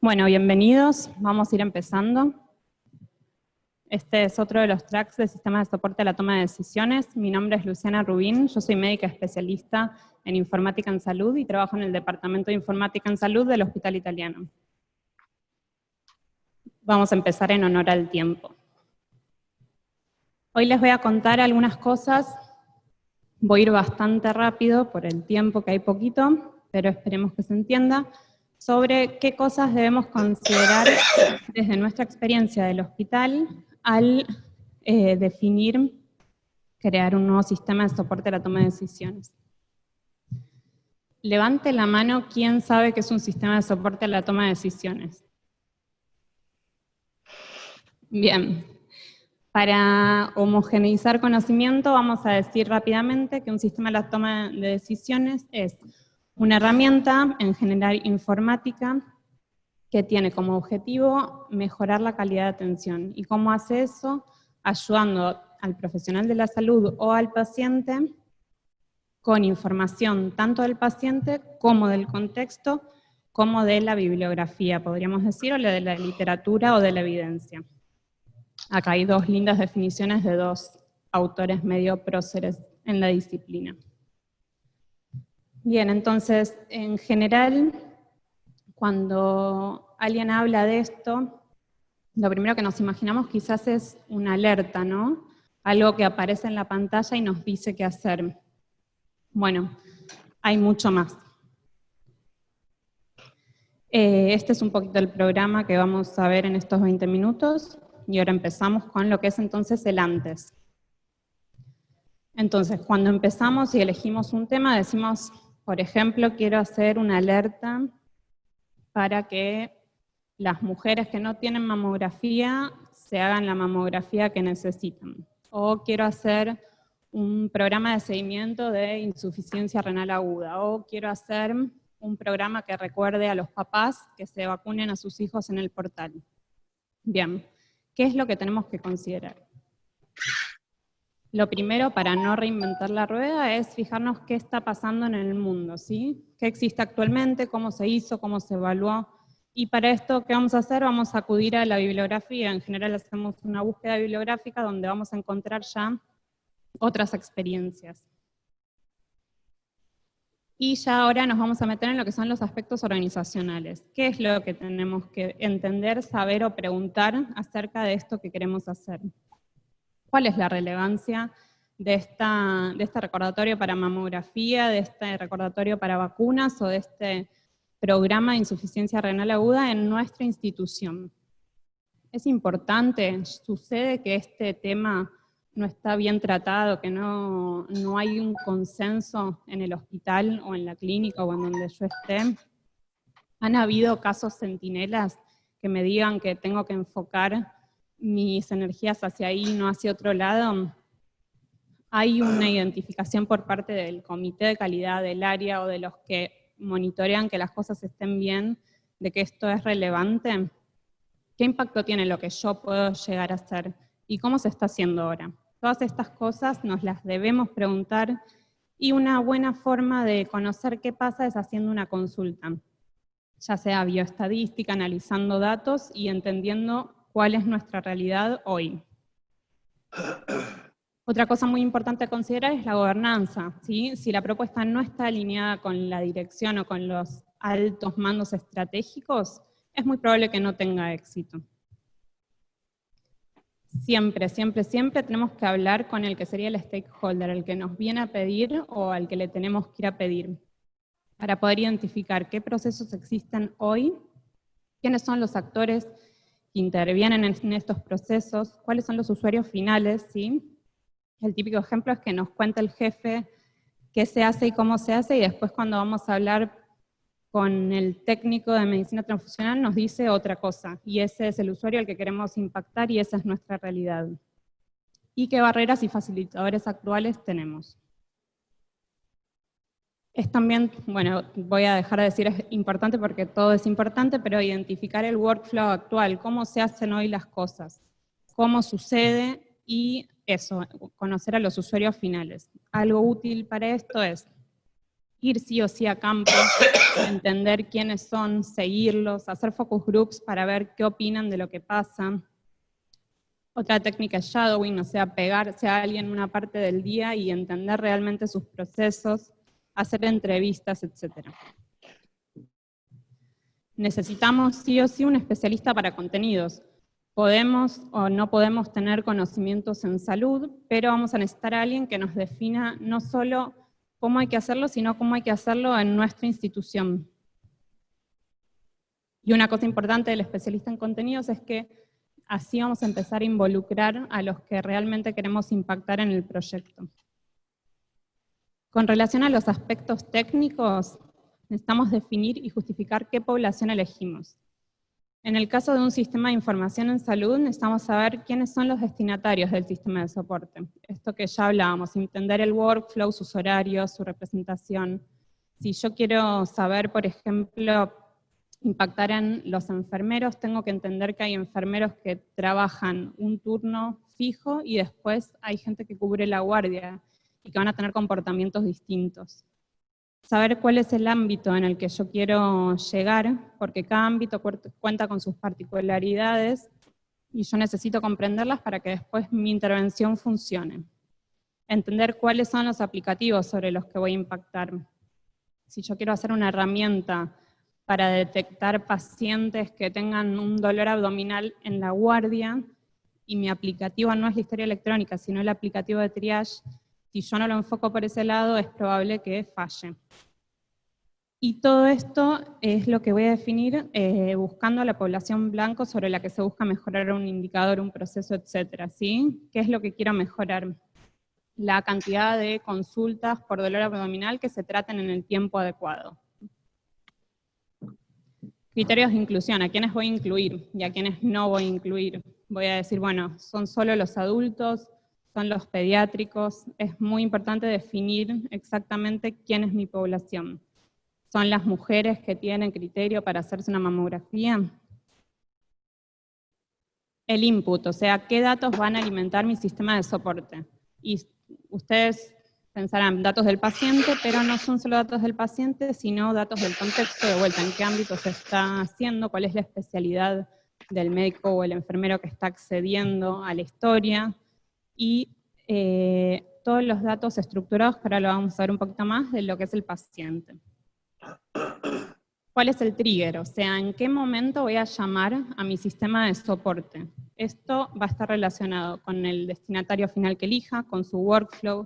Bueno, bienvenidos. Vamos a ir empezando. Este es otro de los tracks del sistema de soporte a la toma de decisiones. Mi nombre es Luciana Rubín, yo soy médica especialista en informática en salud y trabajo en el Departamento de Informática en Salud del Hospital Italiano. Vamos a empezar en honor al tiempo. Hoy les voy a contar algunas cosas. Voy a ir bastante rápido por el tiempo, que hay poquito, pero esperemos que se entienda, sobre qué cosas debemos considerar desde nuestra experiencia del hospital al definir, crear un nuevo sistema de soporte a la toma de decisiones. Levante la mano quien sabe que es un sistema de soporte a la toma de decisiones. Bien. Para homogeneizar conocimiento, vamos a decir rápidamente que un sistema de la toma de decisiones es una herramienta, en general informática, que tiene como objetivo mejorar la calidad de atención. ¿Y cómo hace eso? Ayudando al profesional de la salud o al paciente con información tanto del paciente como del contexto, como de la bibliografía, podríamos decir, o de la literatura o de la evidencia. Acá hay dos lindas definiciones de dos autores medio próceres en la disciplina. Bien, entonces, en general, cuando alguien habla de esto, lo primero que nos imaginamos quizás es una alerta, ¿no? Algo que aparece en la pantalla y nos dice qué hacer. Bueno, hay mucho más. Este es un poquito el programa que vamos a ver en estos 20 minutos. Y ahora empezamos con lo que es entonces el antes. Entonces, cuando empezamos y elegimos un tema, decimos, por ejemplo, quiero hacer una alerta para que las mujeres que no tienen mamografía se hagan la mamografía que necesitan. O quiero hacer un programa de seguimiento de insuficiencia renal aguda. O quiero hacer un programa que recuerde a los papás que se vacunen a sus hijos en el portal. Bien. ¿Qué es lo que tenemos que considerar? Lo primero, para no reinventar la rueda, es fijarnos qué está pasando en el mundo, ¿sí? ¿Qué existe actualmente? ¿Cómo se hizo? ¿Cómo se evaluó? Y para esto, ¿qué vamos a hacer? Vamos a acudir a la bibliografía. En general hacemos una búsqueda bibliográfica donde vamos a encontrar ya otras experiencias. Y ya ahora nos vamos a meter en lo que son los aspectos organizacionales. ¿Qué es lo que tenemos que entender, saber o preguntar acerca de esto que queremos hacer? ¿Cuál es la relevancia de este recordatorio para mamografía, de este recordatorio para vacunas o de este programa de insuficiencia renal aguda en nuestra institución? Es importante, sucede que este tema no está bien tratado, que no hay un consenso en el hospital o en la clínica o en donde yo esté. ¿Han habido casos centinelas que me digan que tengo que enfocar mis energías hacia ahí y no hacia otro lado? ¿Hay una identificación por parte del comité de calidad del área o de los que monitorean que las cosas estén bien, de que esto es relevante? ¿Qué impacto tiene lo que yo puedo llegar a hacer? ¿Y cómo se está haciendo ahora? Todas estas cosas nos las debemos preguntar y una buena forma de conocer qué pasa es haciendo una consulta, ya sea bioestadística, analizando datos y entendiendo cuál es nuestra realidad hoy. Otra cosa muy importante a considerar es la gobernanza, ¿sí? Si la propuesta no está alineada con la dirección o con los altos mandos estratégicos, es muy probable que no tenga éxito. Siempre, siempre, siempre tenemos que hablar con el que sería el stakeholder, el que nos viene a pedir o al que le tenemos que ir a pedir, para poder identificar qué procesos existen hoy, quiénes son los actores que intervienen en estos procesos, cuáles son los usuarios finales, ¿sí? El típico ejemplo es que nos cuenta el jefe qué se hace y cómo se hace, y después cuando vamos a hablar con el técnico de medicina transfusional nos dice otra cosa, y ese es el usuario al que queremos impactar y esa es nuestra realidad. ¿Y qué barreras y facilitadores actuales tenemos? Es también, bueno, voy a dejar de decir es importante porque todo es importante, pero identificar el workflow actual, cómo se hacen hoy las cosas, cómo sucede y eso, conocer a los usuarios finales. Algo útil para esto es ir sí o sí a campo, entender quiénes son, seguirlos, hacer focus groups para ver qué opinan de lo que pasa. Otra técnica es shadowing, o sea, pegarse a alguien una parte del día y entender realmente sus procesos, hacer entrevistas, etc. Necesitamos sí o sí un especialista para contenidos. Podemos o no podemos tener conocimientos en salud, pero vamos a necesitar a alguien que nos defina no solo cómo hay que hacerlo, sino cómo hay que hacerlo en nuestra institución. Y una cosa importante del especialista en contenidos es que así vamos a empezar a involucrar a los que realmente queremos impactar en el proyecto. Con relación a los aspectos técnicos, necesitamos definir y justificar qué población elegimos. En el caso de un sistema de información en salud, necesitamos saber quiénes son los destinatarios del sistema de soporte. Esto que ya hablábamos, entender el workflow, sus horarios, su representación. Si yo quiero saber, por ejemplo, impactar en los enfermeros, tengo que entender que hay enfermeros que trabajan un turno fijo y después hay gente que cubre la guardia y que van a tener comportamientos distintos. Saber cuál es el ámbito en el que yo quiero llegar, porque cada ámbito cuenta con sus particularidades y yo necesito comprenderlas para que después mi intervención funcione. Entender cuáles son los aplicativos sobre los que voy a impactar. Si yo quiero hacer una herramienta para detectar pacientes que tengan un dolor abdominal en la guardia y mi aplicativo no es la historia electrónica, sino el aplicativo de triage, si yo no lo enfoco por ese lado, es probable que falle. Y todo esto es lo que voy a definir buscando a la población blanco sobre la que se busca mejorar un indicador, un proceso, etcétera, ¿sí? ¿Qué es lo que quiero mejorar? La cantidad de consultas por dolor abdominal que se traten en el tiempo adecuado. Criterios de inclusión, ¿a quiénes voy a incluir y a quiénes no voy a incluir? Voy a decir, bueno, son solo los adultos, son los pediátricos. Es muy importante definir exactamente quién es mi población. ¿Son las mujeres que tienen criterio para hacerse una mamografía? El input, o sea, ¿qué datos van a alimentar mi sistema de soporte? Y ustedes pensarán datos del paciente, pero no son solo datos del paciente, sino datos del contexto, de vuelta, en qué ámbito se está haciendo, cuál es la especialidad del médico o el enfermero que está accediendo a la historia, y todos los datos estructurados, que ahora lo vamos a ver un poquito más, de lo que es el paciente. ¿Cuál es el trigger? O sea, ¿en qué momento voy a llamar a mi sistema de soporte? Esto va a estar relacionado con el destinatario final que elija, con su workflow,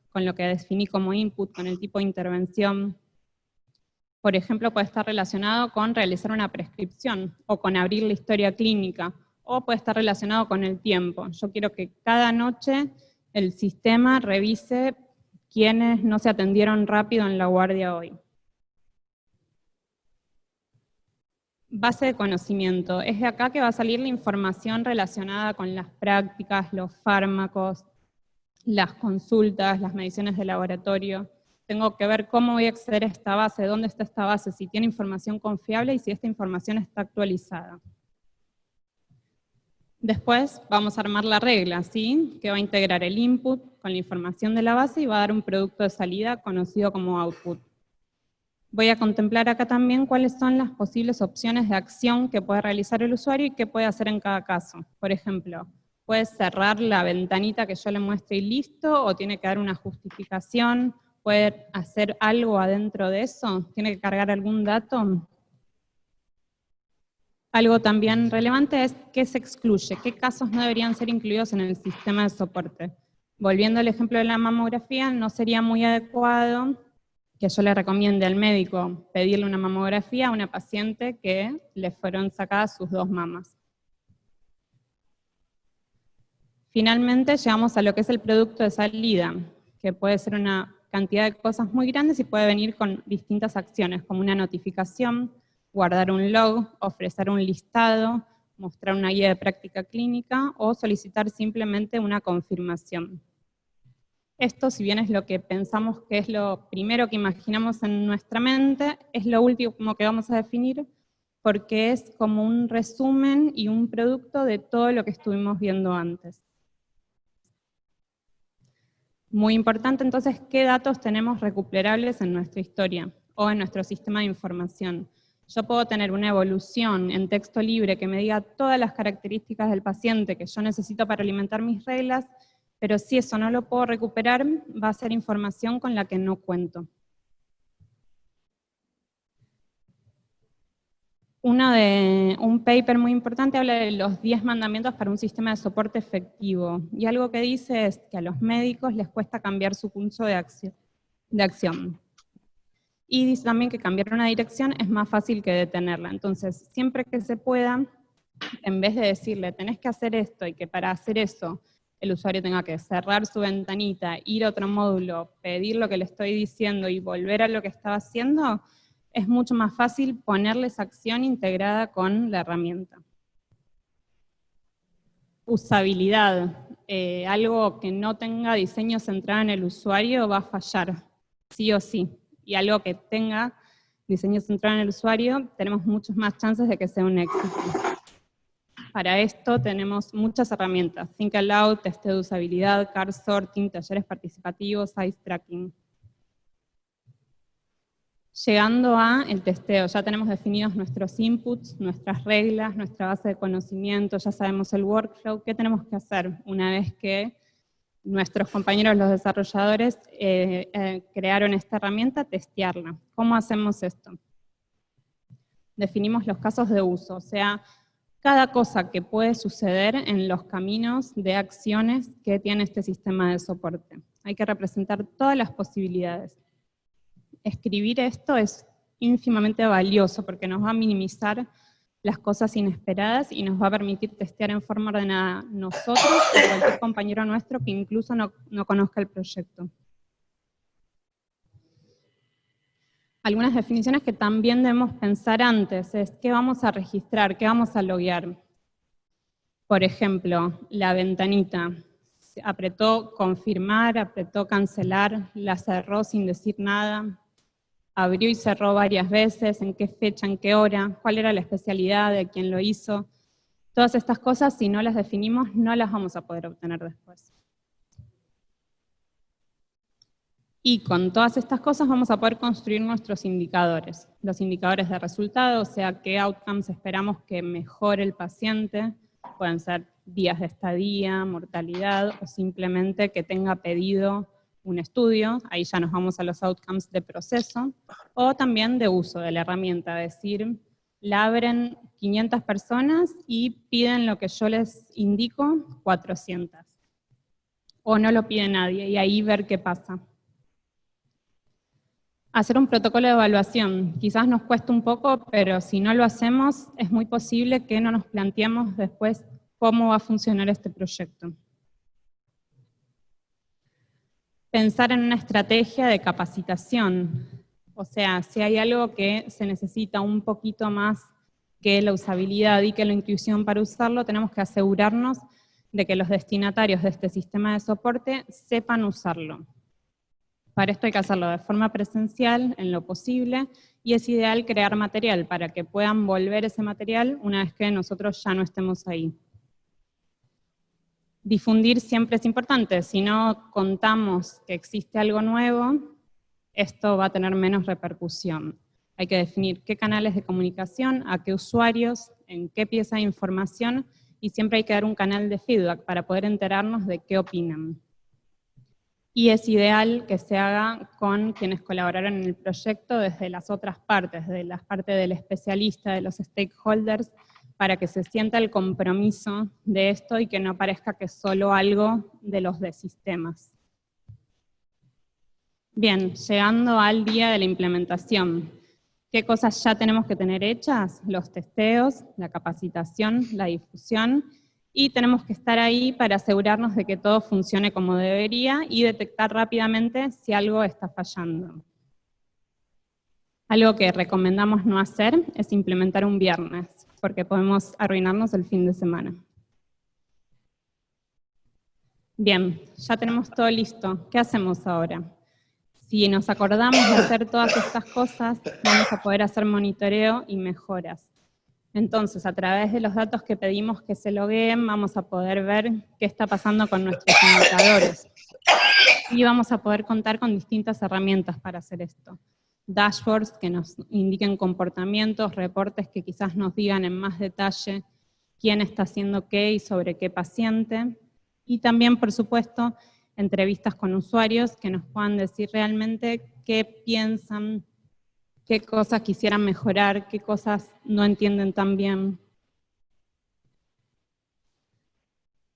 con lo que definí como input, con el tipo de intervención. Por ejemplo, puede estar relacionado con realizar una prescripción, o con abrir la historia clínica, o puede estar relacionado con el tiempo. Yo quiero que cada noche el sistema revise quiénes no se atendieron rápido en la guardia hoy. Base de conocimiento. Es de acá que va a salir la información relacionada con las prácticas, los fármacos, las consultas, las mediciones de laboratorio. Tengo que ver cómo voy a acceder a esta base, dónde está esta base, si tiene información confiable y si esta información está actualizada. Después vamos a armar la regla, ¿sí? Que va a integrar el input con la información de la base y va a dar un producto de salida conocido como output. Voy a contemplar acá también cuáles son las posibles opciones de acción que puede realizar el usuario y qué puede hacer en cada caso. Por ejemplo, puede cerrar la ventanita que yo le muestre y listo, o tiene que dar una justificación, puede hacer algo adentro de eso, tiene que cargar algún dato. Algo también relevante es qué se excluye, qué casos no deberían ser incluidos en el sistema de soporte. Volviendo al ejemplo de la mamografía, no sería muy adecuado que yo le recomiende al médico pedirle una mamografía a una paciente que le fueron sacadas sus 2 mamas. Finalmente llegamos a lo que es el producto de salida, que puede ser una cantidad de cosas muy grandes y puede venir con distintas acciones, como una notificación, guardar un log, ofrecer un listado, mostrar una guía de práctica clínica o solicitar simplemente una confirmación. Esto, si bien es lo que pensamos que es lo primero que imaginamos en nuestra mente, es lo último que vamos a definir porque es como un resumen y un producto de todo lo que estuvimos viendo antes. Muy importante entonces, ¿qué datos tenemos recuperables en nuestra historia o en nuestro sistema de información? Yo puedo tener una evolución en texto libre que me diga todas las características del paciente que yo necesito para alimentar mis reglas, pero si eso no lo puedo recuperar, va a ser información con la que no cuento. Un paper muy importante habla de los 10 mandamientos para un sistema de soporte efectivo, y algo que dice es que a los médicos les cuesta cambiar su curso de acción. Y dice también que cambiar una dirección es más fácil que detenerla. Entonces, siempre que se pueda, en vez de decirle, tenés que hacer esto, y que para hacer eso el usuario tenga que cerrar su ventanita, ir a otro módulo, pedir lo que le estoy diciendo y volver a lo que estaba haciendo, es mucho más fácil ponerles acción integrada con la herramienta. Usabilidad. Algo que no tenga diseño centrado en el usuario va a fallar, sí o sí. Y algo que tenga diseño centrado en el usuario, tenemos muchas más chances de que sea un éxito. Para esto tenemos muchas herramientas: Think Aloud, testeo de usabilidad, card sorting, talleres participativos, ice tracking. Llegando a el testeo, ya tenemos definidos nuestros inputs, nuestras reglas, nuestra base de conocimiento, ya sabemos el workflow. ¿Qué tenemos que hacer una vez que nuestros compañeros, los desarrolladores, crearon esta herramienta? Testearla. ¿Cómo hacemos esto? Definimos los casos de uso, o sea, cada cosa que puede suceder en los caminos de acciones que tiene este sistema de soporte. Hay que representar todas las posibilidades. Escribir esto es ínfimamente valioso porque nos va a minimizar las cosas inesperadas y nos va a permitir testear en forma ordenada nosotros o cualquier compañero nuestro que incluso no conozca el proyecto. Algunas definiciones que también debemos pensar antes es qué vamos a registrar, qué vamos a loguear. Por ejemplo, la ventanita. Apretó confirmar, apretó cancelar, la cerró sin decir nada, abrió y cerró varias veces, en qué fecha, en qué hora, cuál era la especialidad de quién lo hizo. Todas estas cosas, si no las definimos, no las vamos a poder obtener después. Y con todas estas cosas vamos a poder construir nuestros indicadores. Los indicadores de resultado, o sea, qué outcomes esperamos que mejore el paciente. Pueden ser días de estadía, mortalidad, o simplemente que tenga pedido un estudio. Ahí ya nos vamos a los outcomes de proceso. O también de uso de la herramienta, es decir, la abren 500 personas y piden lo que yo les indico 400. O no lo pide nadie, y ahí ver qué pasa. Hacer un protocolo de evaluación. Quizás nos cuesta un poco, pero si no lo hacemos, es muy posible que no nos planteemos después cómo va a funcionar este proyecto. Pensar en una estrategia de capacitación. O sea, si hay algo que se necesita un poquito más que la usabilidad y que la intuición para usarlo, tenemos que asegurarnos de que los destinatarios de este sistema de soporte sepan usarlo. Para esto hay que hacerlo de forma presencial, en lo posible, y es ideal crear material para que puedan volver ese material una vez que nosotros ya no estemos ahí. Difundir siempre es importante. Si no contamos que existe algo nuevo, esto va a tener menos repercusión. Hay que definir qué canales de comunicación, a qué usuarios, en qué pieza de información, y siempre hay que dar un canal de feedback para poder enterarnos de qué opinan. Y es ideal que se haga con quienes colaboraron en el proyecto desde las otras partes, desde la parte del especialista, de los stakeholders, para que se sienta el compromiso de esto y que no parezca que es solo algo de los de sistemas. Bien, llegando al día de la implementación. ¿Qué cosas ya tenemos que tener hechas? Los testeos, la capacitación, la difusión, y tenemos que estar ahí para asegurarnos de que todo funcione como debería y detectar rápidamente si algo está fallando. Algo que recomendamos no hacer es implementar un viernes, porque podemos arruinarnos el fin de semana. Bien, ya tenemos todo listo. ¿Qué hacemos ahora? Si nos acordamos de hacer todas estas cosas, vamos a poder hacer monitoreo y mejoras. Entonces, a través de los datos que pedimos que se logueen, vamos a poder ver qué está pasando con nuestros indicadores. Y vamos a poder contar con distintas herramientas para hacer esto. Dashboards que nos indiquen comportamientos, reportes que quizás nos digan en más detalle quién está haciendo qué y sobre qué paciente. Y también, por supuesto, entrevistas con usuarios que nos puedan decir realmente qué piensan, qué cosas quisieran mejorar, qué cosas no entienden tan bien.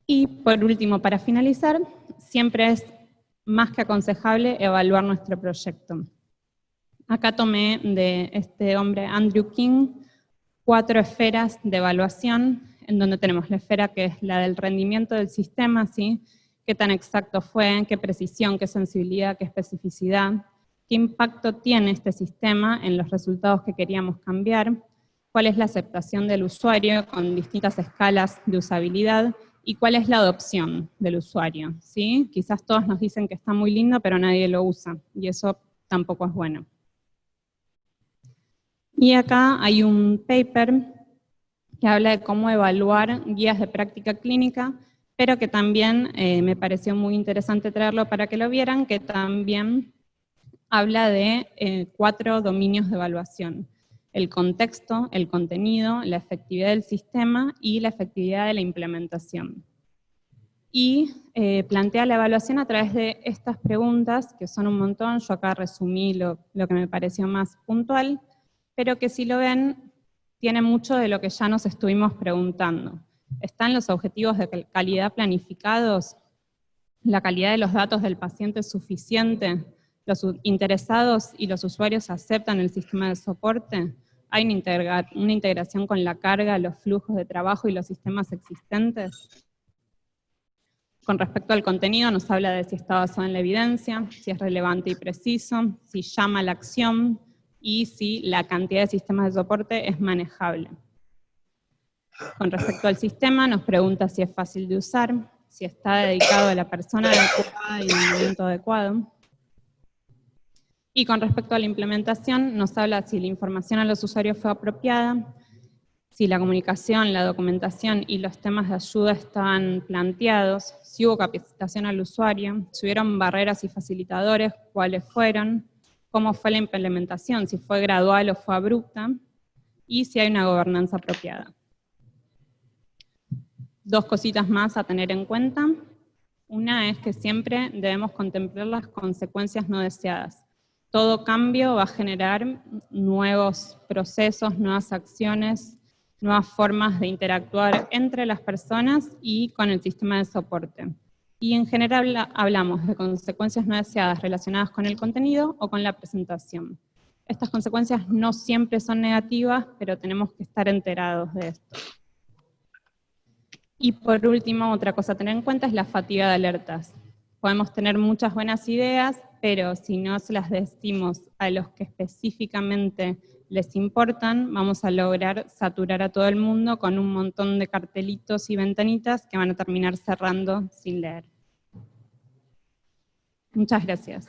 Y por último, para finalizar, siempre es más que aconsejable evaluar nuestro proyecto. Acá tomé de este hombre, Andrew King, 4 esferas de evaluación, en donde tenemos la esfera que es la del rendimiento del sistema, ¿sí? Qué tan exacto fue, qué precisión, qué sensibilidad, qué especificidad, qué impacto tiene este sistema en los resultados que queríamos cambiar, cuál es la aceptación del usuario con distintas escalas de usabilidad y cuál es la adopción del usuario, ¿sí? Quizás todos nos dicen que está muy lindo, pero nadie lo usa, y eso tampoco es bueno. Y acá hay un paper que habla de cómo evaluar guías de práctica clínica, pero que también me pareció muy interesante traerlo para que lo vieran, que también habla de 4 dominios de evaluación: el contexto, el contenido, la efectividad del sistema y la efectividad de la implementación. Y plantea la evaluación a través de estas preguntas, que son un montón. Yo acá resumí lo que me pareció más puntual, pero que si lo ven, tiene mucho de lo que ya nos estuvimos preguntando. ¿Están los objetivos de calidad planificados? ¿La calidad de los datos del paciente es suficiente? ¿Los interesados y los usuarios aceptan el sistema de soporte? ¿Hay una integración con la carga, los flujos de trabajo y los sistemas existentes? Con respecto al contenido, nos habla de si está basado en la evidencia, si es relevante y preciso, si llama a la acción y si la cantidad de sistemas de soporte es manejable. Con respecto al sistema, nos pregunta si es fácil de usar, si está dedicado a la persona adecuada y en el momento adecuado. Y con respecto a la implementación, nos habla si la información a los usuarios fue apropiada, si la comunicación, la documentación y los temas de ayuda estaban planteados, si hubo capacitación al usuario, si hubieron barreras y facilitadores, cuáles fueron, cómo fue la implementación, si fue gradual o fue abrupta, y si hay una gobernanza apropiada. 2 cositas más a tener en cuenta. Una es que siempre debemos contemplar las consecuencias no deseadas. Todo cambio va a generar nuevos procesos, nuevas acciones, nuevas formas de interactuar entre las personas y con el sistema de soporte. Y en general hablamos de consecuencias no deseadas relacionadas con el contenido o con la presentación. Estas consecuencias no siempre son negativas, pero tenemos que estar enterados de esto. Y por último, otra cosa a tener en cuenta es la fatiga de alertas. Podemos tener muchas buenas ideas, pero si no se las decimos a los que específicamente les importan, vamos a lograr saturar a todo el mundo con un montón de cartelitos y ventanitas que van a terminar cerrando sin leer. Muchas gracias.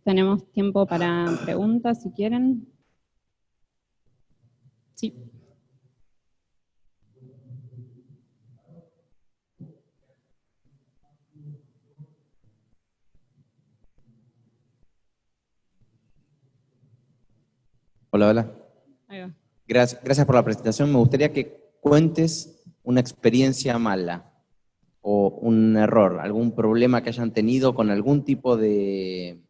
Tenemos tiempo para preguntas, si quieren. Sí. Hola, hola. Ahí va. Gracias por la presentación. Me gustaría que cuentes una experiencia mala o un error, algún problema que hayan tenido con algún tipo de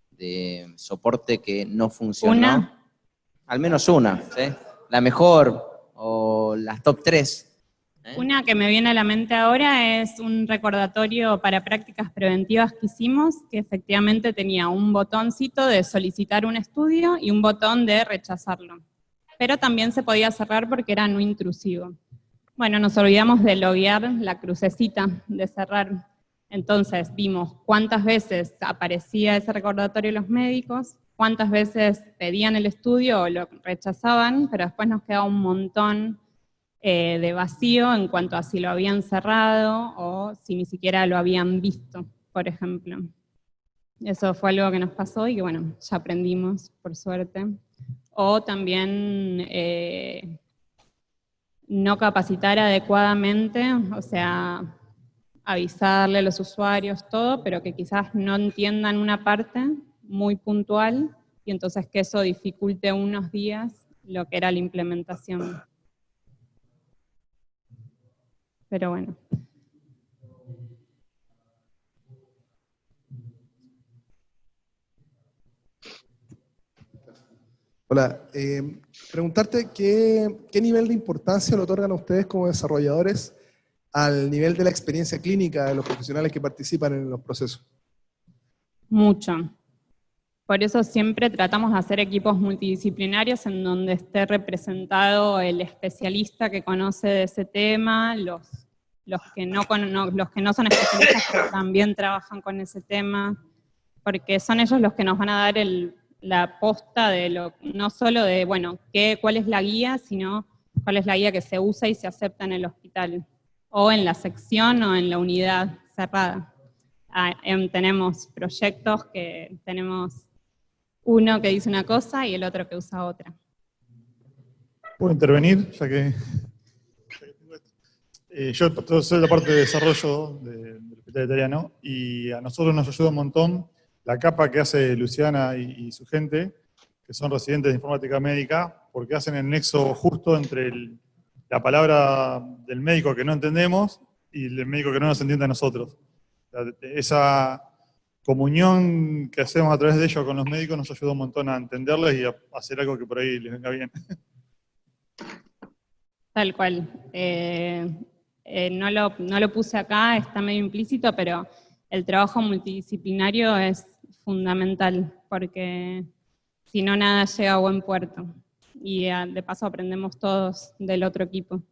soporte que no funcionó. ¿Una? Al menos una, ¿sí? La mejor o las top 3. Una que me viene a la mente ahora es un recordatorio para prácticas preventivas que hicimos, que efectivamente tenía un botoncito de solicitar un estudio y un botón de rechazarlo. Pero también se podía cerrar porque era no intrusivo. Bueno, nos olvidamos de loguear la crucecita de cerrar. Entonces vimos cuántas veces aparecía ese recordatorio en los médicos, cuántas veces pedían el estudio o lo rechazaban, pero después nos quedaba un montón de vacío en cuanto a si lo habían cerrado o si ni siquiera lo habían visto, por ejemplo. Eso fue algo que nos pasó y que bueno, ya aprendimos, por suerte. O también no capacitar adecuadamente, o sea, avisarle a los usuarios, todo, pero que quizás no entiendan una parte muy puntual y entonces que eso dificulte unos días lo que era la implementación. Pero bueno. Hola, preguntarte qué nivel de importancia le otorgan a ustedes como desarrolladores al nivel de la experiencia clínica de los profesionales que participan en los procesos. Mucho. Por eso siempre tratamos de hacer equipos multidisciplinarios en donde esté representado el especialista que conoce de ese tema, los que no son especialistas pero también trabajan con ese tema, porque son ellos los que nos van a dar la posta de no solo de, bueno, cuál es la guía, sino cuál es la guía que se usa y se acepta en el hospital, o en la sección o en la unidad cerrada. Tenemos proyectos que tenemos uno que dice una cosa y el otro que usa otra. ¿Puedo intervenir? Ya que yo soy la parte de desarrollo del Hospital Italiano y a nosotros nos ayuda un montón la capa que hace Luciana y su gente, que son residentes de informática médica, porque hacen el nexo justo entre la palabra del médico que no entendemos y el médico que no nos entiende a nosotros. Esa comunión que hacemos a través de ellos con los médicos nos ayuda un montón a entenderles y a hacer algo que por ahí les venga bien. Tal cual. No lo puse acá, está medio implícito, pero el trabajo multidisciplinario es fundamental, porque si no, nada llega a buen puerto. Y de paso aprendemos todos del otro equipo.